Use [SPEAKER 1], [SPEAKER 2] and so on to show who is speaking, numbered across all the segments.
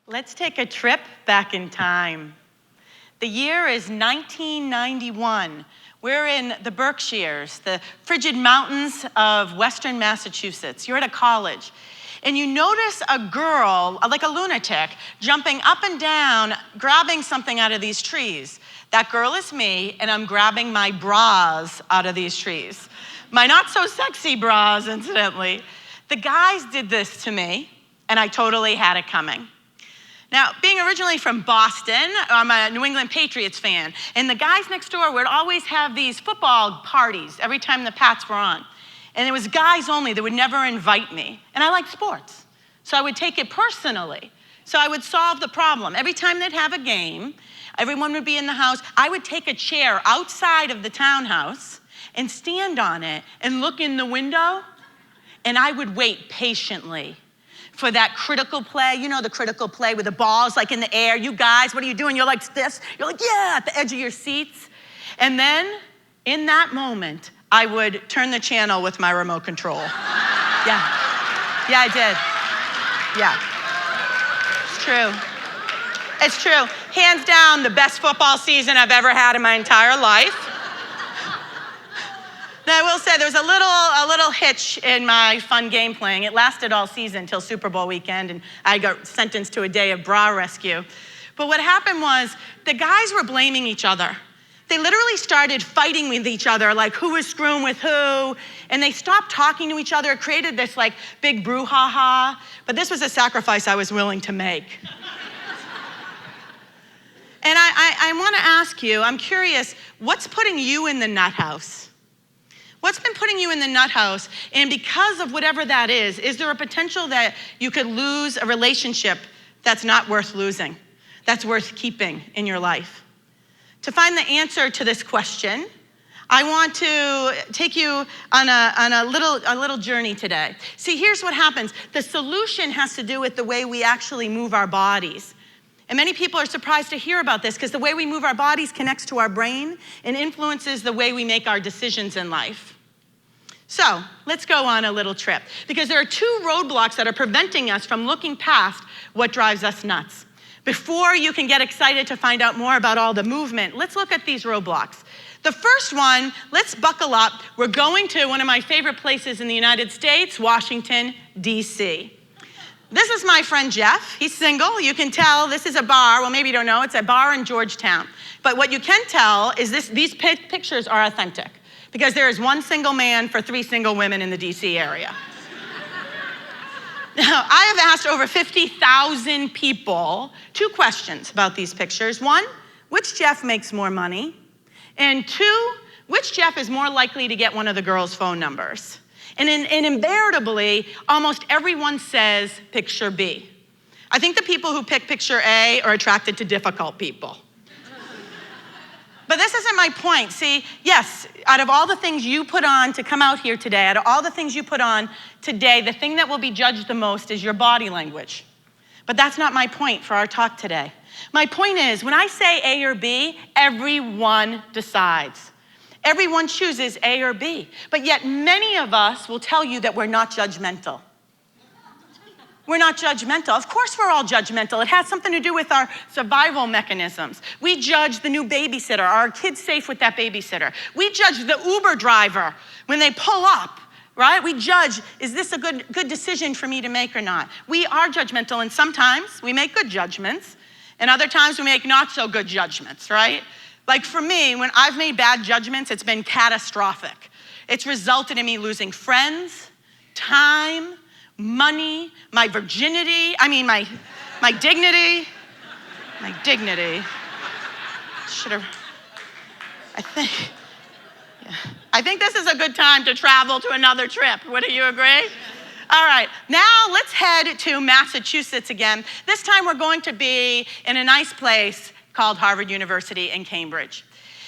[SPEAKER 1] Let's take a trip back in time. The year is 1991. We're in the Berkshires, the frigid mountains of Western Massachusetts. You're at a college, and you notice a girl, like a lunatic, jumping up and down, grabbing something out of these trees. That girl is me, and I'm grabbing my bras out of these trees. My not so sexy bras, incidentally. The guys did this to me, and I totally had it coming. Now, being originally from Boston, I'm a New England Patriots fan, and the guys next door would always have these football parties every time the Pats were on. And it was guys only. They would never invite me. And I like sports, so I would take it personally. So I would solve the problem. Every time they'd have a game, everyone would be in the house. I would take a chair outside of the townhouse and stand on it and look in the window, and I would wait patiently for that critical play. You know, the critical play with the balls like in the air. You guys, what are you doing? You're like this. You're like, yeah, at the edge of your seats. And then in that moment, I would turn the channel with my remote control. Yeah, I did. Yeah, it's true. It's true. Hands down, the best football season I've ever had in my entire life. Now, I will say there was a little hitch in my fun game playing. It lasted all season until Super Bowl weekend, and I got sentenced to a day of bra rescue. But what happened was the guys were blaming each other. They literally started fighting with each other, like who was screwing with who, and they stopped talking to each other. It created this like big brouhaha, but this was a sacrifice I was willing to make. And I want to ask you, I'm curious, what's putting you in the nut house? What's been putting you in the nut house? And because of whatever that is there a potential that you could lose a relationship that's not worth losing, that's worth keeping in your life? To find the answer to this question, I want to take you on a little journey today. See, here's what happens. The solution has to do with the way we actually move our bodies. And many people are surprised to hear about this because the way we move our bodies connects to our brain and influences the way we make our decisions in life. So let's go on a little trip because there are two roadblocks that are preventing us from looking past what drives us nuts. Before you can get excited to find out more about all the movement, let's look at these roadblocks. The first one, let's buckle up. We're going to one of my favorite places in the United States, Washington, D.C. This is my friend Jeff. He's single. You can tell this is a bar. Well, maybe you don't know. It's a bar in Georgetown. But what you can tell is these pictures are authentic because there is one single man for 3 single women in the D.C. area. Now, I have asked over 50,000 people 2 questions about these pictures. 1, which Jeff makes more money? And 2, which Jeff is more likely to get one of the girls' phone numbers? And invariably, almost everyone says picture B. I think the people who pick picture A are attracted to difficult people. But this isn't my point. See, yes, out of all the things you put on to come out here today, out of all the things you put on today, the thing that will be judged the most is your body language. But that's not my point for our talk today. My point is, when I say A or B, everyone decides. Everyone chooses A or B, but yet many of us will tell you that we're not judgmental. We're not judgmental. Of course we're all judgmental. It has something to do with our survival mechanisms. We judge the new babysitter. Are our kids safe with that babysitter? We judge the Uber driver when they pull up, right? We judge, is this a good decision for me to make or not? We are judgmental, and sometimes we make good judgments, and other times we make not so good judgments, right? Like for me, when I've made bad judgments, it's been catastrophic. It's resulted in me losing friends, time, money, my virginity, my dignity. My dignity. I think this is a good time to travel to another trip. Wouldn't you agree? All right, now let's head to Massachusetts again. This time we're going to be in a nice place called Harvard University in Cambridge.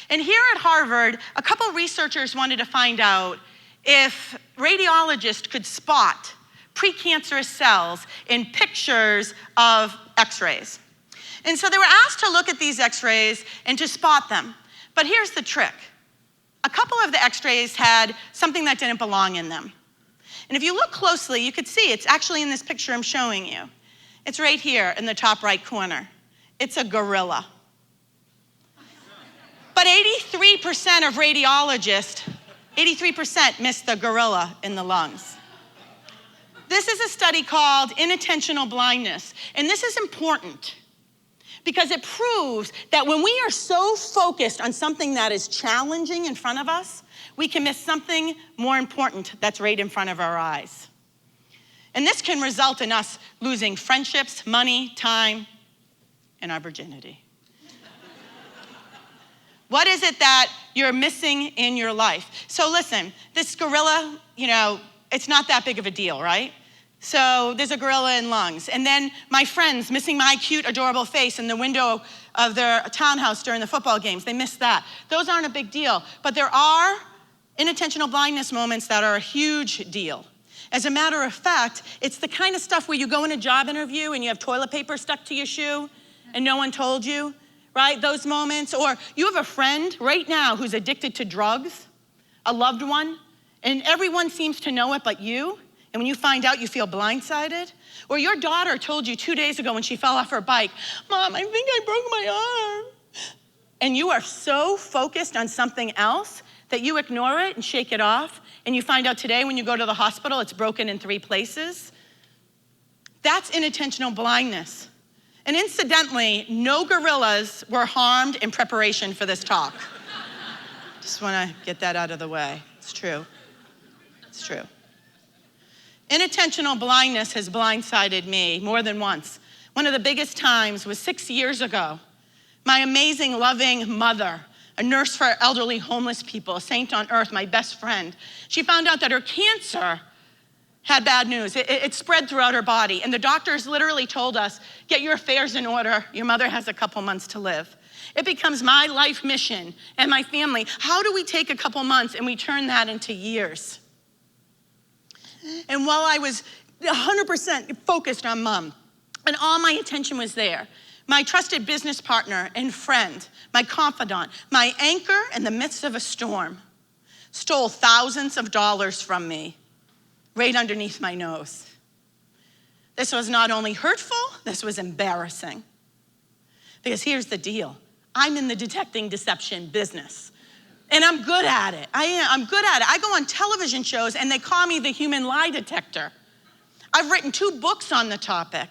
[SPEAKER 1] And here at Harvard, a couple researchers wanted to find out if radiologists could spot precancerous cells in pictures of x-rays. And so they were asked to look at these x-rays and to spot them. But here's the trick. A couple of the x-rays had something that didn't belong in them. And if you look closely, you could see it's actually in this picture I'm showing you. It's right here in the top right corner. It's a gorilla. But 83% of radiologists, 83% miss the gorilla in the lungs. This is a study called Inattentional blindness, and this is important because it proves that when we are so focused on something that is challenging in front of us, we can miss something more important that's right in front of our eyes. And this can result in us losing friendships, money, time, and our virginity. What is it that you're missing in your life? So listen, this gorilla, it's not that big of a deal, right? So there's a gorilla in lungs. And then my friends missing my cute, adorable face in the window of their townhouse during the football games, they miss that. Those aren't a big deal. But there are inattentional blindness moments that are a huge deal. As a matter of fact, it's the kind of stuff where you go in a job interview and you have toilet paper stuck to your shoe and no one told you, right? Those moments. Or you have a friend right now who's addicted to drugs, a loved one, and everyone seems to know it but you. And when you find out, you feel blindsided. Or your daughter told you 2 days ago when she fell off her bike, "Mom, I think I broke my arm." And you are so focused on something else that you ignore it and shake it off. And you find out today when you go to the hospital, it's broken in 3 places. That's inattentional blindness. And incidentally, no gorillas were harmed in preparation for this talk. Just want to get that out of the way. It's true. It's true. Inattentional blindness has blindsided me more than once. One of the biggest times was 6 years ago. My amazing, loving mother, a nurse for elderly homeless people, a saint on earth, my best friend, she found out that her cancer had bad news. It spread throughout her body. And the doctors literally told us, "Get your affairs in order. Your mother has a couple months to live." It becomes my life mission and my family. How do we take a couple months and we turn that into years? And while I was 100% focused on Mom, and all my attention was there, my trusted business partner and friend, my confidant, my anchor in the midst of a storm, stole thousands of dollars from me right underneath my nose. This was not only hurtful, this was embarrassing. Because here's the deal. I'm in the detecting deception business. And I'm good at it. I'm good at it. I go on television shows and they call me the human lie detector. I've written 2 books on the topic.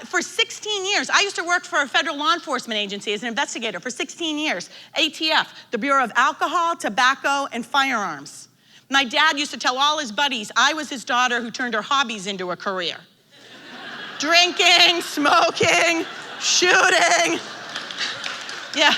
[SPEAKER 1] For 16 years, I used to work for a federal law enforcement agency as an investigator for 16 years. ATF, the Bureau of Alcohol, Tobacco, and Firearms. My dad used to tell all his buddies I was his daughter who turned her hobbies into a career. Drinking, smoking, shooting. Yeah.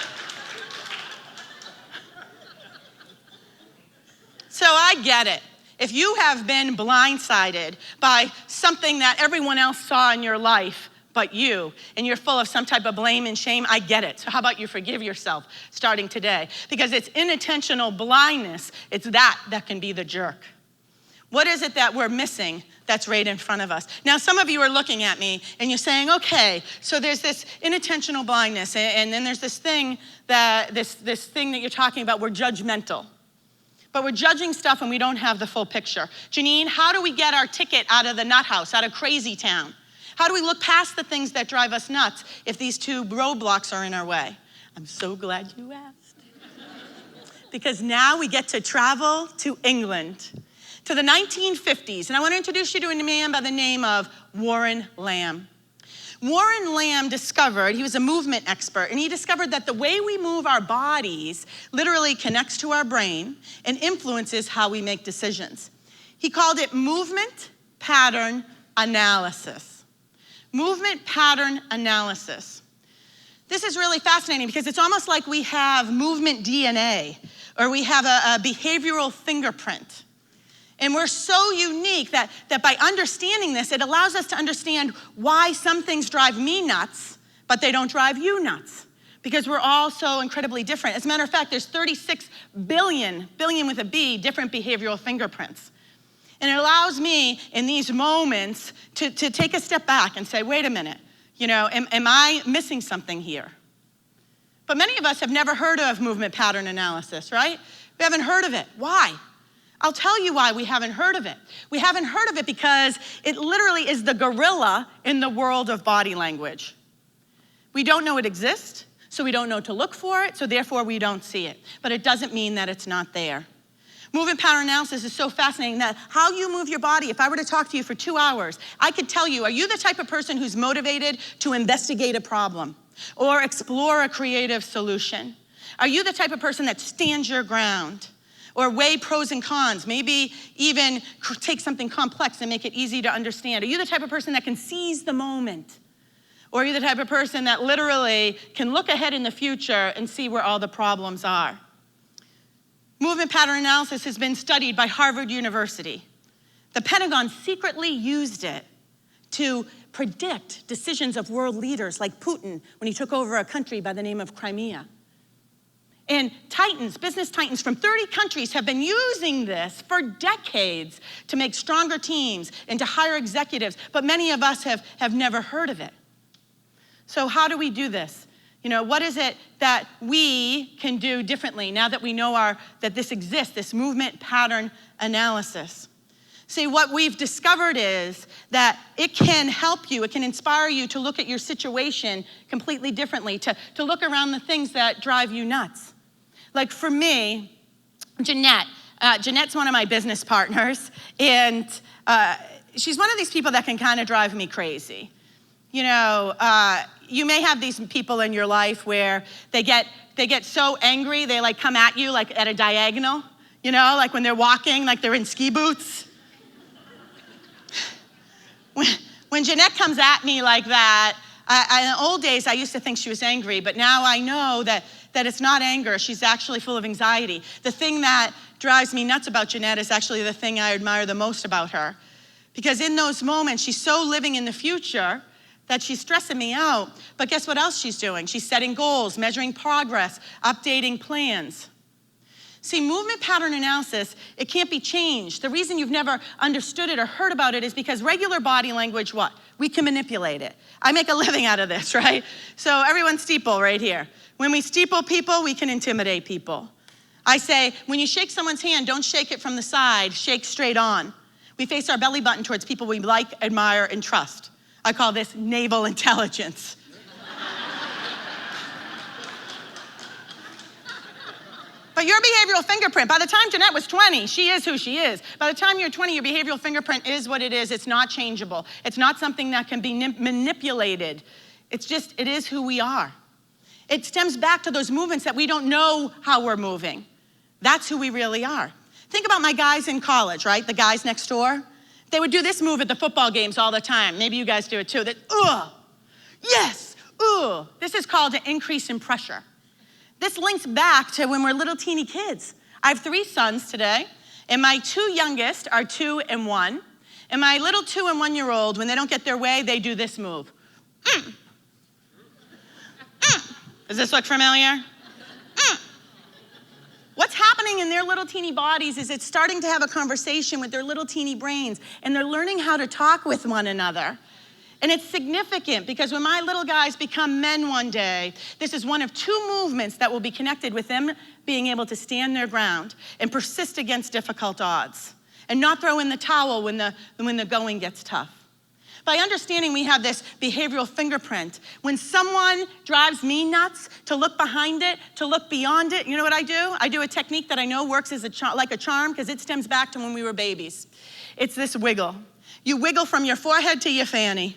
[SPEAKER 1] So I get it. If you have been blindsided by something that everyone else saw in your life but you, and you're full of some type of blame and shame, I get it. So how about you forgive yourself starting today? Because it's inattentional blindness. It's that can be the jerk. What is it that we're missing that's right in front of us? Now, some of you are looking at me and you're saying, okay, so there's this inattentional blindness, and then there's this thing that you're talking about, we're judgmental. But we're judging stuff and we don't have the full picture. Janine, how do we get our ticket out of the nut house, out of crazy town? How do we look past the things that drive us nuts if these 2 roadblocks are in our way? I'm so glad you asked. Because now we get to travel to England, to the 1950s. And I want to introduce you to a man by the name of Warren Lamb. Warren Lamb discovered, he was a movement expert, and he discovered that the way we move our bodies literally connects to our brain and influences how we make decisions. He called it movement pattern analysis. Movement pattern analysis. This is really fascinating because it's almost like we have movement DNA, or we have a behavioral fingerprint. And we're so unique that by understanding this, it allows us to understand why some things drive me nuts, but they don't drive you nuts. Because we're all so incredibly different. As a matter of fact, there's 36 billion with a B, different behavioral fingerprints. And it allows me in these moments to take a step back and say, wait a minute, am I missing something here? But many of us have never heard of movement pattern analysis, right? We haven't heard of it. Why? I'll tell you why we haven't heard of it. We haven't heard of it because it literally is the gorilla in the world of body language. We don't know it exists, so we don't know to look for it, so therefore we don't see it. But it doesn't mean that it's not there. Movement pattern analysis is so fascinating that how you move your body, if I were to talk to you for 2 hours, I could tell you, are you the type of person who's motivated to investigate a problem or explore a creative solution? Are you the type of person that stands your ground or weigh pros and cons, maybe even take something complex and make it easy to understand? Are you the type of person that can seize the moment? Or are you the type of person that literally can look ahead in the future and see where all the problems are? Movement pattern analysis has been studied by Harvard University. The Pentagon secretly used it to predict decisions of world leaders like Putin when he took over a country by the name of Crimea. And titans, business titans from 30 countries have been using this for decades to make stronger teams and to hire executives, but many of us have never heard of it. So how do we do this? What is it that we can do differently now that we know that this exists, this movement pattern analysis? See, what we've discovered is that it can help you, it can inspire you to look at your situation completely differently, to look around the things that drive you nuts. Like for me, Jeanette's one of my business partners, and she's one of these people that can kind of drive me crazy. You may have these people in your life where they get so angry, they like come at you like at a diagonal, like when they're walking, like they're in ski boots. When Jeanette comes at me like that, in the old days, I used to think she was angry, but now I know that it's not anger. She's actually full of anxiety. The thing that drives me nuts about Jeanette is actually the thing I admire the most about her. Because in those moments, she's so living in the future that she's stressing me out. But guess what else she's doing? She's setting goals, measuring progress, updating plans. See, movement pattern analysis, it can't be changed. The reason you've never understood it or heard about it is because regular body language, what? We can manipulate it. I make a living out of this, right? So everyone steeple right here. When we steeple people, we can intimidate people. I say, when you shake someone's hand, don't shake it from the side, shake straight on. We face our belly button towards people we like, admire, and trust. I call this naval intelligence. But your behavioral fingerprint, by the time Jeanette was 20, she is who she is. By the time you're 20, your behavioral fingerprint is what it is. It's not changeable. It's not something that can be manipulated. It is who we are. It stems back to those movements that we don't know how we're moving. That's who we really are. Think about my guys in college, right? The guys next door. They would do this move at the football games all the time. Maybe you guys do it too. Yes, This is called an increase in pressure. This links back to when we're little teeny kids. I have 3 sons today, and my 2 youngest are 2 and 1. And my little 2 and 1-year-old, when they don't get their way, they do this move. Does this look familiar? What's happening in their little teeny bodies is it's starting to have a conversation with their little teeny brains, and they're learning how to talk with one another. And it's significant because when my little guys become men one day, this is one of 2 movements that will be connected with them being able to stand their ground and persist against difficult odds and not throw in the towel when the going gets tough. By understanding we have this behavioral fingerprint, when someone drives me nuts, to look behind it, to look beyond it, you know what I do? I do a technique that I know works as like a charm because it stems back to when we were babies. It's this wiggle. You wiggle from your forehead to your fanny.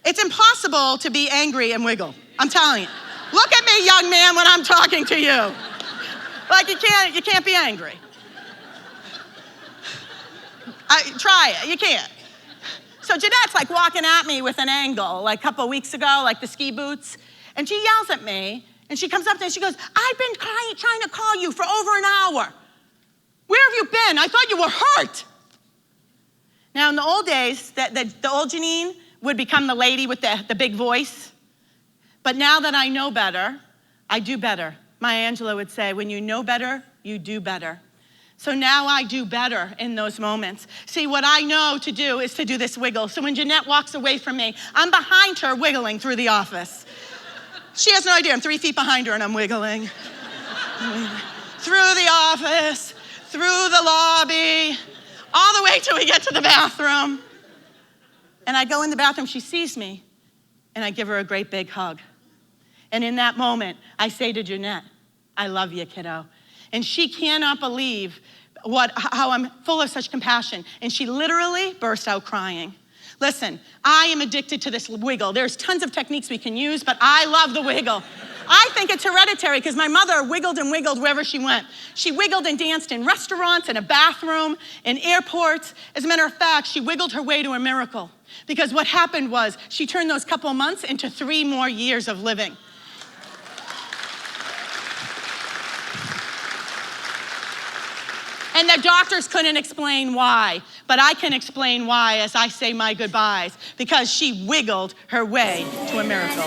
[SPEAKER 1] It's impossible to be angry and wiggle. I'm telling you. Look at me, young man, when I'm talking to you. Like you can't be angry. Try it, you can't. So Jeanette's like walking at me with an angle like a couple of weeks ago, like the ski boots. And she yells at me, and she comes up to me and she goes, I've been trying to call you for over an hour. Where have you been? I thought you were hurt. Now in the old days, the old Janine would become the lady with the big voice. But now that I know better, I do better. Maya Angelou would say, when you know better, you do better. So now I do better in those moments. See, what I know to do is to do this wiggle. So when Jeanette walks away from me, I'm behind her wiggling through the office. She has no idea. I'm 3 feet behind her and I'm wiggling. Through the office, through the lobby, all the way till we get to the bathroom. And I go in the bathroom, she sees me, and I give her a great big hug. And in that moment, I say to Jeanette, I love you, kiddo. And she cannot believe how I'm full of such compassion. And she literally burst out crying. Listen, I am addicted to this wiggle. There's tons of techniques we can use, but I love the wiggle. I think it's hereditary because my mother wiggled and wiggled wherever she went. She wiggled and danced in restaurants, in a bathroom, in airports. As a matter of fact, she wiggled her way to a miracle because what happened was she turned those couple months into 3 more years of living. And the doctors couldn't explain why, but I can explain why as I say my goodbyes, because she wiggled her way to a miracle.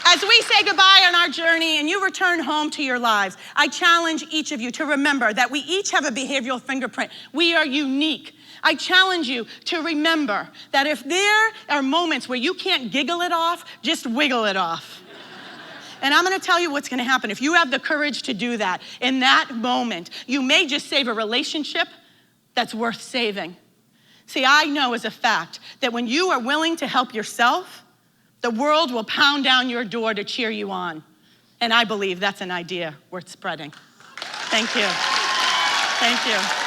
[SPEAKER 1] As we say goodbye on our journey and you return home to your lives, I challenge each of you to remember that we each have a behavioral fingerprint. We are unique. I challenge you to remember that if there are moments where you can't giggle it off, just wiggle it off. And I'm gonna tell you what's gonna happen. If you have the courage to do that, in that moment, you may just save a relationship that's worth saving. See, I know as a fact that when you are willing to help yourself, the world will pound down your door to cheer you on. And I believe that's an idea worth spreading. Thank you. Thank you.